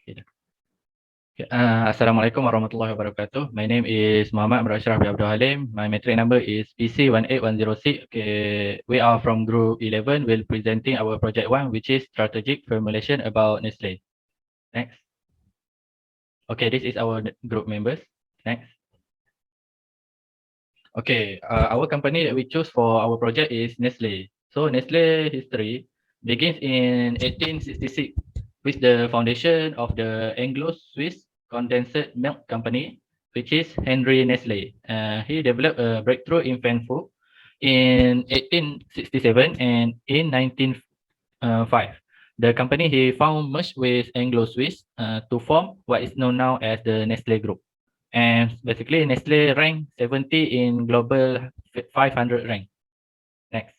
Okay. Assalamualaikum warahmatullahi wabarakatuh. My name is Muhammad Amrul Ashraf bin Abdul Halim. My metric number is PC18106. Okay, we are from Group 11. We'll presenting our project 1, which is strategic formulation about Nestle. Next. Okay, this is our group members. Next. Okay, our company that we choose for our project is Nestle. So Nestle history begins in 1866 with the foundation of the Anglo-Swiss Condensed Milk Company, which is Henry Nestle. He developed a breakthrough infant food in 1867, and in 1905. The company he found merged with Anglo-Swiss to form what is known now as the Nestle Group. And basically, Nestle ranked 70 in global 500 rank. Next.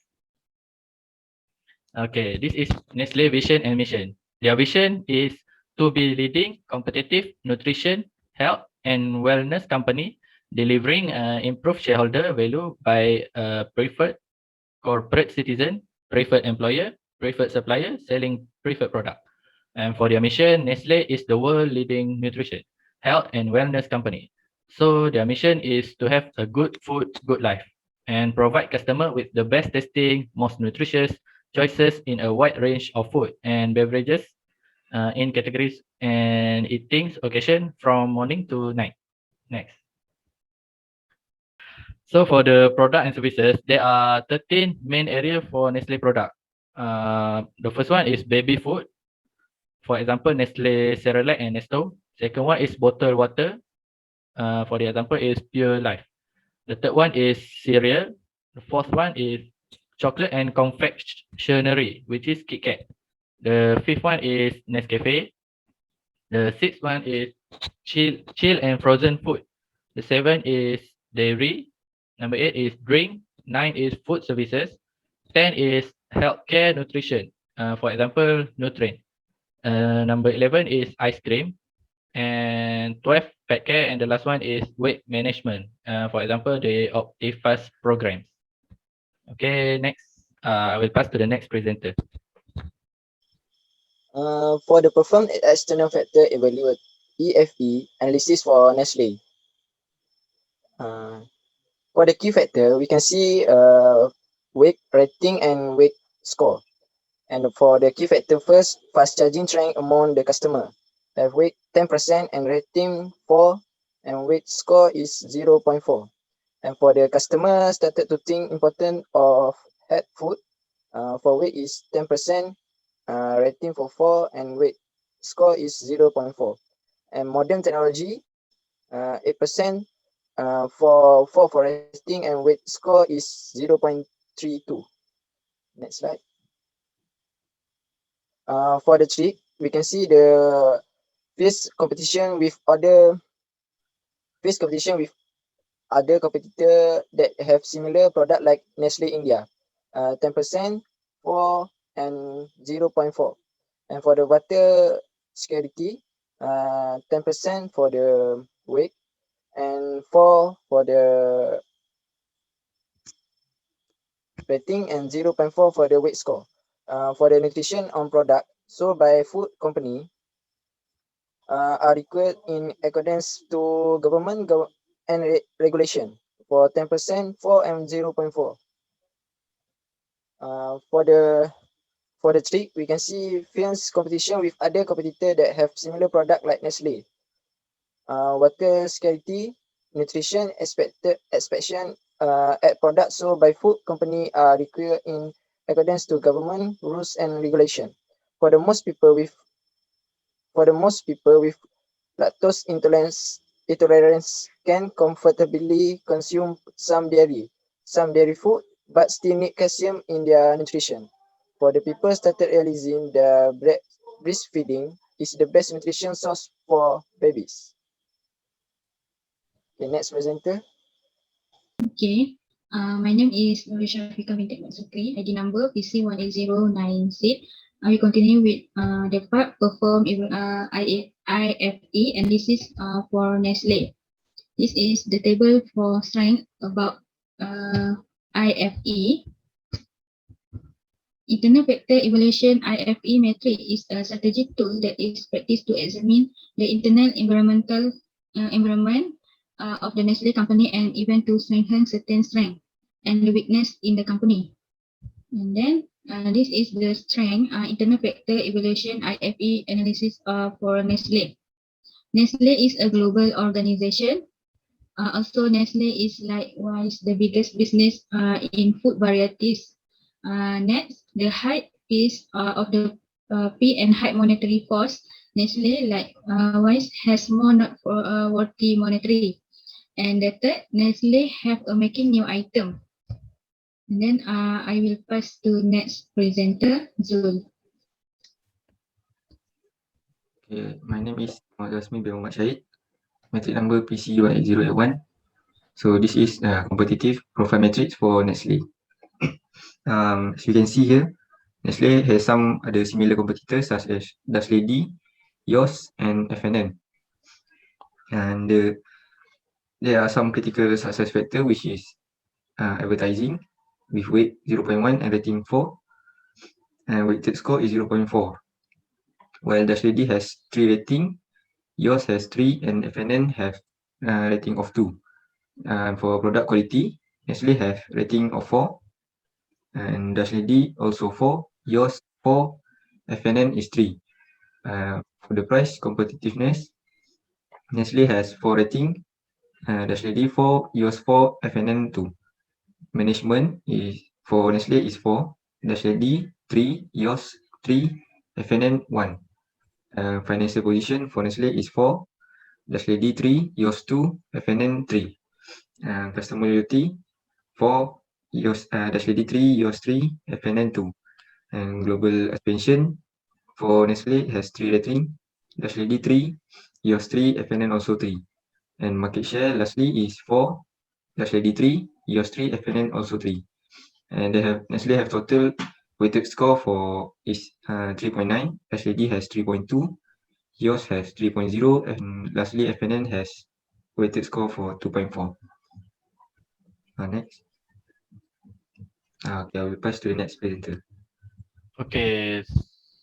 Okay, this is Nestle vision and mission. Their vision is to be leading competitive nutrition, health, and wellness company, delivering improved shareholder value by preferred corporate citizen, preferred employer, preferred supplier, selling preferred product. And for their mission, Nestle is the world leading nutrition, health, and wellness company. So their mission is to have a good food, good life, and provide customer with the best tasting, most nutritious choices in a wide range of food and beverages in categories and eating occasion from morning to night. Next. So for the product and services, there are 13 main area for Nestle product. The first one is baby food. For example, Nestle Cerelac and Nesto. Second one is bottled water. For the example is Pure Life. The third one is cereal. The fourth one is chocolate and confectionery, which is KitKat. The fifth one is Nescafe. The sixth one is chill and frozen food. The seventh is dairy. Number 8 is drink. 9 is food services. 10 is healthcare nutrition. For example, Nutrient. Number 11 is ice cream. And 12 pet care, and the last one is weight management. For example, the Optifast programs. Okay, next. I will pass to the next presenter. For the performed external factor evaluate EFE analysis for Nestle. For the key factor, we can see weight rating and weight score. And for the key factor first, fast charging trend among the customer. Have weight 10% and rating 4, and weight score is 0.4. And for the customer started to think important of health food, for weight is 10%, rating for 4, and weight score is 0.4. And modern technology, 8%, for 4 for rating, and weight score is 0.32. Next slide. For the trick, we can see the fierce competition with other competitor that have similar product like Nestle India. 10%, 4, and 0.4. And for the water security, 10% for the weight and 4 for the rating and 0.4 for the weight score. For the nutrition on product, so by food company, are required in accordance to government and regulation for 10%, 4, and 0.4. For the trick, we can see fierce competition with other competitor that have similar product like Nestle. Water security, nutrition inspection at product, so by food company are required in accordance to government rules and regulation. For the most people with lactose intolerance can comfortably consume some dairy food, but still need calcium in their nutrition. For the people started realizing the breastfeeding is the best nutrition source for babies. Okay, next presenter. Okay. My name is Nuri Shafika binti Matsukri, ID number PC18096. I will continue with the part perform IFE, and this is for Nestle. This is the table for strength about IFE. Internal factor evaluation IFE metric is a strategic tool that is practiced to examine the internal environmental environment of the Nestle company and even to strengthen certain strength and the weakness in the company. And then this is the strength internal factor evaluation IFE analysis for Nestle. Nestle is a global organization. Also, Nestle is likewise the biggest business in food varieties. Next, the height is of the P and height monetary force. Nestle likewise has more noteworthy monetary. And the third, Nestle have a making new item. And then I will pass to next presenter, Zul. Okay, my name is Muhammad Rasmi bin Muhammad Syahid, metric number PC18081. So this is competitive profile matrix for Nestle. As you can see here, Nestle has some other similar competitors such as Dutch Lady, Yost, and FNN. And there are some critical success factor, which is advertising with weight 0.1 and rating 4, and weighted score is 0.4. While Dutch Lady has 3 rating, Yost has 3, and FNN have rating of 2. For product quality, Nestle have rating of 4, and Dutch Lady also 4, Yost 4, FNN is 3. For the price competitiveness, Nestle has 4 rating, Dutch Lady 4, Yost 4, FNN 2. Management is for Nestle is 4, Dutch Lady 3, Yost 3, FNN 1. Financial position for Nestle is 4, Dutch Lady 3, Yost 2, FNN 3. Customer loyalty 4, Dutch Lady 3, Yost 3, FNN 2. And global expansion for Nestle has 3 rating, Dutch Lady 3, Yost 3, FNN also 3. And market share lastly is 4, Dutch Lady 3, Yost 3, FNN also 3. And Nestle have total weighted score for is 3.9, Dutch Lady has 3.2, Yost has 3.0, and lastly FNN has weighted score for 2.4. Next. Okay, I will pass to the next presenter. Okay,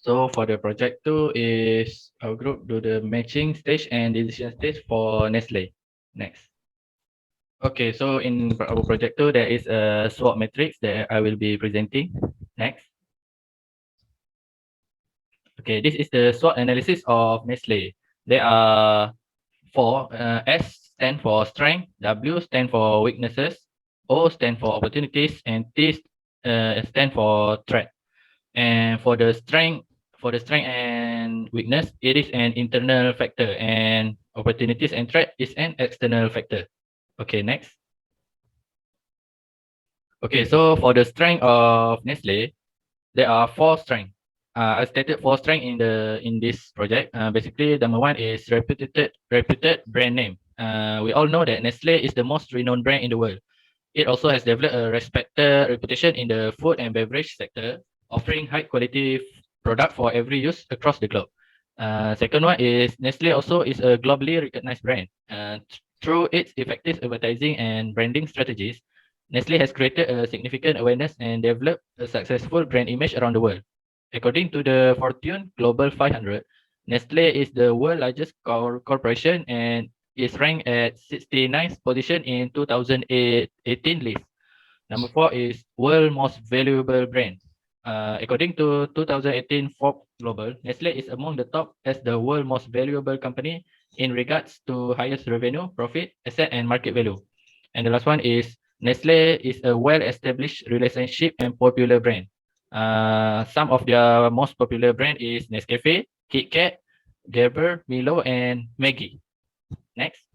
so for the project 2 is our group do the matching stage and decision stage for Nestle. Next. Okay, so in our project 2, there is a SWOT matrix that I will be presenting. Next. Okay, this is the SWOT analysis of Nestle. There are 4. S stand for strength, W stand for weaknesses, O stand for opportunities, and T stand for threat. And for the strength and weakness, it is an internal factor, and opportunities and threat is an external factor. Okay, next. Okay, so for the strength of Nestle, there are 4 strengths. I stated 4 strengths in this project. Basically, number 1 is reputed brand name. We all know that Nestle is the most renowned brand in the world. It also has developed a respected reputation in the food and beverage sector, offering high quality product for every use across the globe. Second one is Nestle also is a globally recognized brand. Through its effective advertising and branding strategies, Nestle has created a significant awareness and developed a successful brand image around the world. According to the Fortune Global 500, Nestle is the world's largest corporation and is ranked at 69th position in 2018 list. Number 4 is world most valuable brand. According to 2018 Forbes Global, Nestle is among the top as the world most valuable company in regards to highest revenue, profit, asset, and market value. And the last one is Nestle is a well-established relationship and popular brand. Some of their most popular brand is Nescafe, KitKat, Gerber, Milo, and Maggi. Next.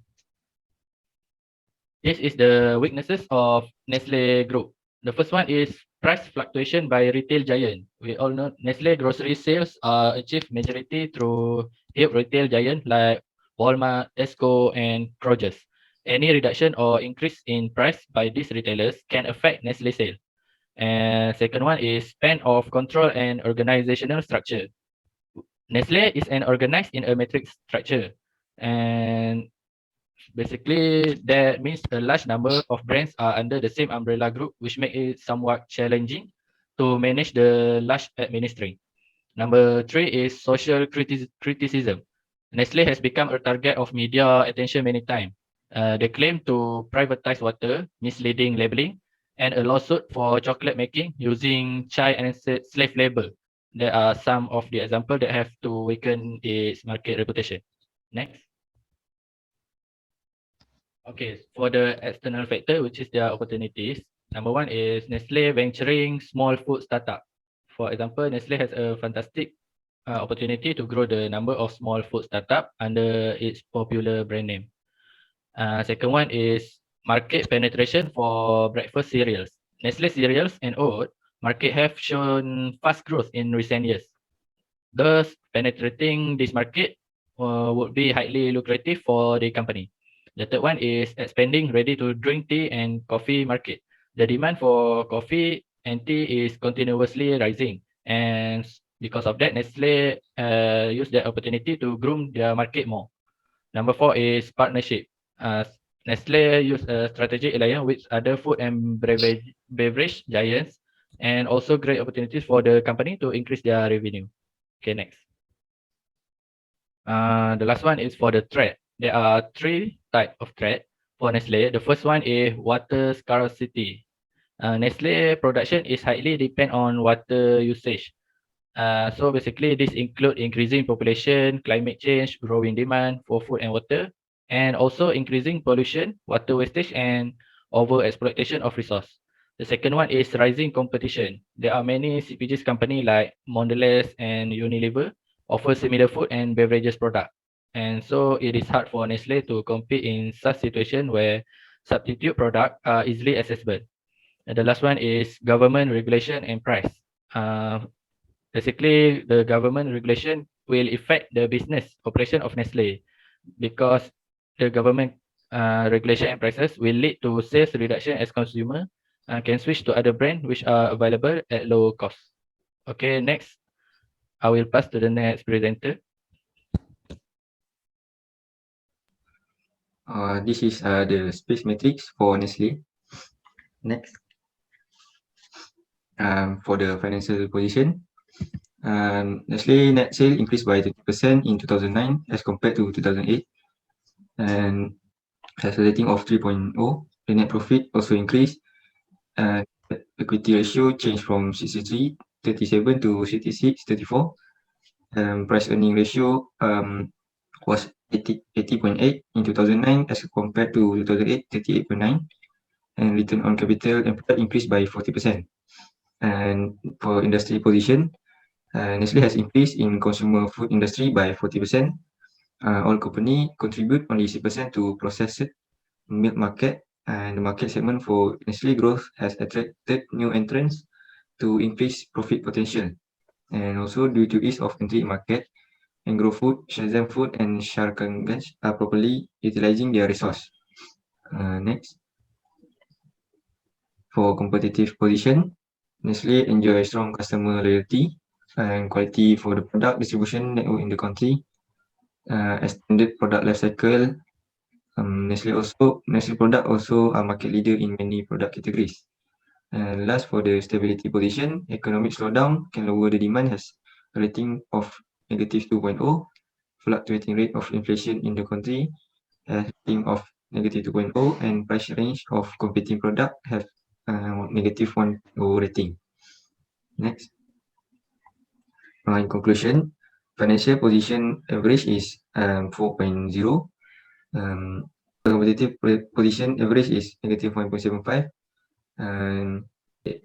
This is the weaknesses of Nestle Group. The first one is price fluctuation by retail giant. We all know Nestle grocery sales are achieved majority through huge retail giant like Walmart, Tesco, and Kroger. Any reduction or increase in price by these retailers can affect Nestle sale. And second one is span of control and organizational structure. Nestle is an organized in a matrix structure, and basically that means a large number of brands are under the same umbrella group, which make it somewhat challenging to manage the large administering. Number 3 is social criticism. Nestle has become a target of media attention many times. They claim to privatize water, misleading labeling, and a lawsuit for chocolate making using child and slave labor. There are some of the examples that have to weaken its market reputation. Next. Okay, for the external factor, which is their opportunities. Number 1 is Nestle venturing small food startup. For example, Nestle has a fantastic opportunity to grow the number of small food startup under its popular brand name. Second one is market penetration for breakfast cereals. Nestle cereals and oat market have shown fast growth in recent years. Thus, penetrating this market would be highly lucrative for the company. The third one is expanding ready-to-drink tea and coffee market. The demand for coffee and tea is continuously rising, and because of that, Nestle use that opportunity to groom their market more. Number 4 is partnership. Nestle use a strategic alliance with other food and beverage giants, and also great opportunities for the company to increase their revenue. Okay, next. The last one is for the threat. There are 3 types of threat for Nestle. The first one is water scarcity. Nestle production is highly depend on water usage. So basically, this include increasing population, climate change, growing demand for food and water, and also increasing pollution, water wastage, and over exploitation of resource. The second one is rising competition. There are many CPGs company like Mondelez and Unilever offer similar food and beverages product. And so it is hard for Nestle to compete in such situation where substitute product are easily accessible. And the last one is government regulation and price. Basically, the government regulation will affect the business operation of Nestle because the government regulation and prices will lead to sales reduction as consumer can switch to other brand which are available at low cost. Okay, next, I will pass to the next presenter. This is the space matrix for Nestle. Next. For the financial position, Nestle net sale increased by 30% in 2009 as compared to 2008 and has a rating of 3.0. The net profit also increased. Equity ratio changed from 63:37 to 66:34. Price earning ratio was 80.8 in 2009 as compared to 2008, 38.9. And return on capital employed increased by 40%. And for industry position, Nestle has increased in consumer food industry by 40%. All company contribute only 6% to processed milk market, and the market segment for Nestle growth has attracted new entrants to increase profit potential. And also due to ease of entry market, Agro Food, Shazam Food, and Sharkanganj are properly utilizing their resource. Next. For competitive position, Nestle enjoys strong customer loyalty and quality for the product distribution network in the country. Extended product life cycle. Nestle product also are market leader in many product categories. And last, for the stability position, economic slowdown can lower the demand, has a rating of -2.0. Fluctuating rate of inflation in the country has rating of -2.0, and price range of competing product have -1.0 rating. Next. In conclusion, financial position average is 4.0. Competitive position average is -1.75. And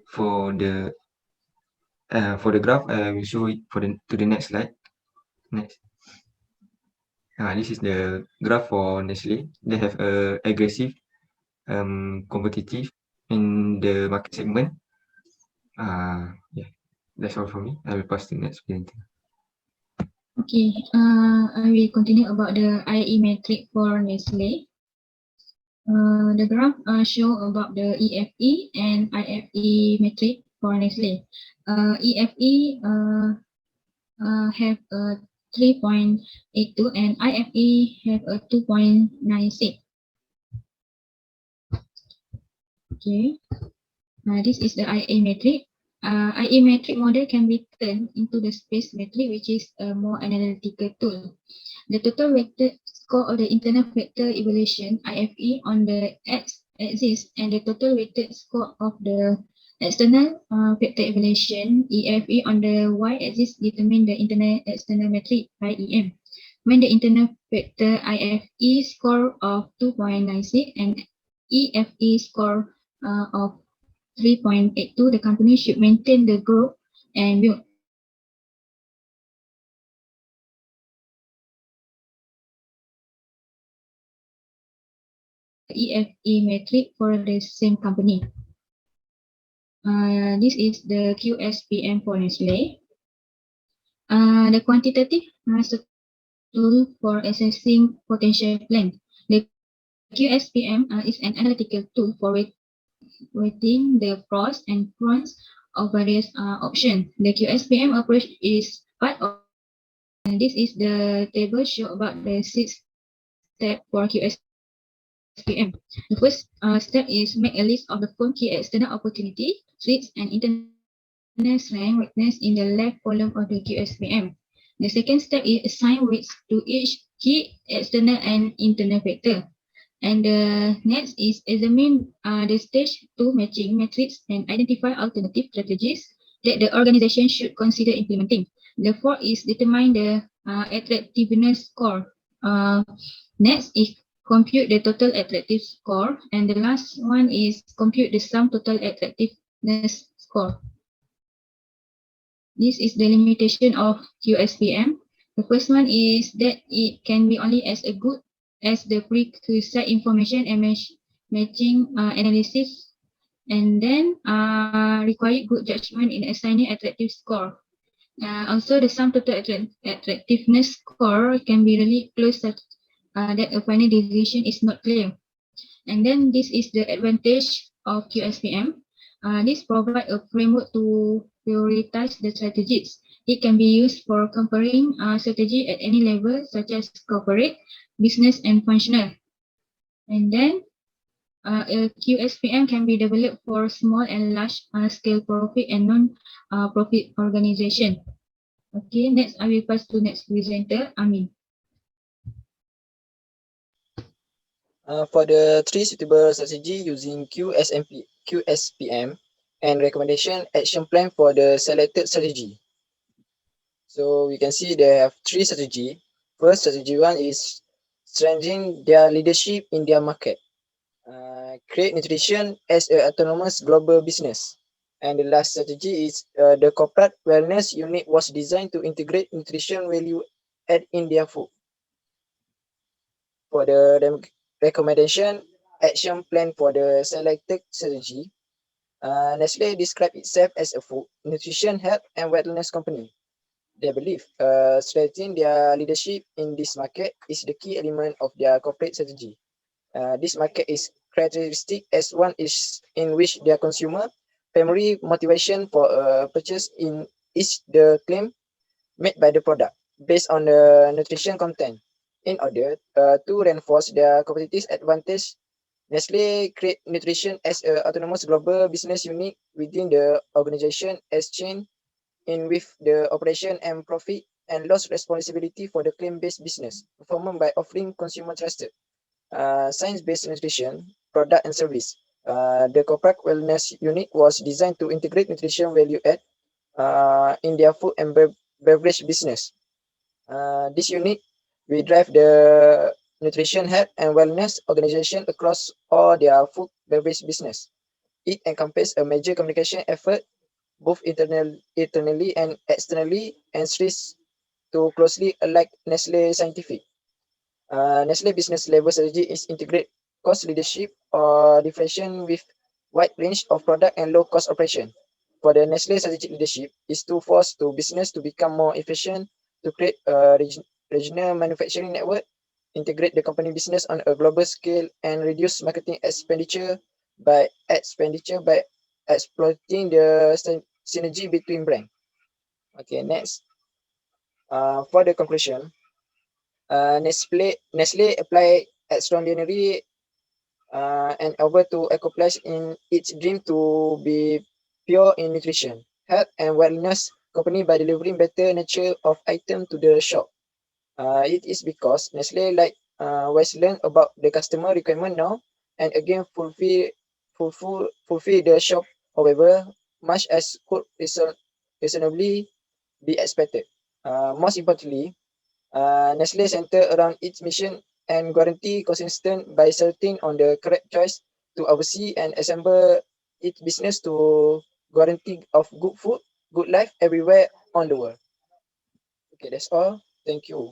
for the graph, I will show it to the next slide. Next. This is the graph for Nestle. They have a aggressive, competitive in the market segment. Yeah, that's all for me. I will pass to the next presenter. Okay, I will continue about the IE metric for Nestle. The graph show about the EFE and IFE metric for Nestle. EFE have a 3.82 and IFE have a 2.96. Okay, this is the IA metric. IA metric model can be turned into the space metric, which is a more analytical tool. The total weighted score of the internal factor evaluation (IFE) on the x-axis and the total weighted score of the external factor evaluation (EFE) on the y-axis determine the internal external metric (IEM). When the internal factor IFE score of 2.96 and EFE score of 3.82, the company should maintain the growth and build EFE metric for the same company. This is the QSPM for Nestle. The quantitative tool for assessing potential plan. The QSPM is an analytical tool for weighting the pros and cons of various options. The QSPM approach is part of, and this is the table show about the 6 steps for QSPM. The first step is make a list of the firm key external opportunity, threats, and internal strength weakness in the left column of the QSPM. The second step is assign weights to each key external and internal factor. And the next is examine the stage 2 matching matrix and identify alternative strategies that the organization should consider implementing. The fourth is determine the attractiveness score. Next is compute the total attractive score, and the last one is compute the sum total attractiveness score. This is the limitation of QSPM. The first one is that it can be only as good as the prerequisite information and matching analysis, and then require good judgment in assigning attractive score. Also, the sum total attractiveness score can be really close such that a final decision is not clear. And then this is the advantage of QSPM. This provides a framework to prioritize the strategies. It can be used for comparing strategy at any level, such as corporate, business, and functional. And then a QSPM can be developed for small and large scale profit and non-profit organization. Okay, next I will pass to next presenter, Amin. For the 3 suitable strategy using QSPM and recommendation action plan for the selected strategy. So we can see they have 3 strategy. First strategy 1 is strengthening their leadership in their market. Create nutrition as an autonomous global business. And the last strategy is the corporate wellness unit was designed to integrate nutrition value add in their food. For the recommendation action plan for the selected strategy, Nestle described itself as a food, nutrition, health, and wellness company. They believe strengthening their leadership in this market is the key element of their corporate strategy. This market is characteristic as one is in which their consumer primary motivation for purchase is the claim made by the product based on the nutrition content. In order to reinforce their competitive advantage, Nestle create nutrition as an autonomous global business unit within the organization as chain in with the operation and profit and loss responsibility for the claim-based business performed by offering consumer trusted science-based nutrition product and service. The corporate wellness unit was designed to integrate nutrition value add in their food and beverage business. This unit will drive the nutrition, health, and wellness organization across all their food beverage business. It encompasses a major communication effort, both internally and externally, and strives to closely align Nestle Scientific. Nestle business level strategy is integrate cost leadership or differentiation with wide range of product and low cost operation. For the Nestle strategic leadership is to force to business to become more efficient, to create a regional manufacturing network, integrate the company business on a global scale, and reduce marketing expenditure by exploiting the synergy between brands. Okay, next. For the conclusion, Nestle apply extraordinary and over to accomplish in its dream to be pure in nutrition. health and wellness company by delivering better nature of item to the shop. It is because Nestle was learn about the customer requirement now and again fulfill the shop, however, much as could reasonably be expected. Most importantly, Nestle center around its mission and guarantee consistent by setting on the correct choice to oversee and assemble its business to guarantee of good food, good life everywhere on the world. Okay, that's all. Thank you.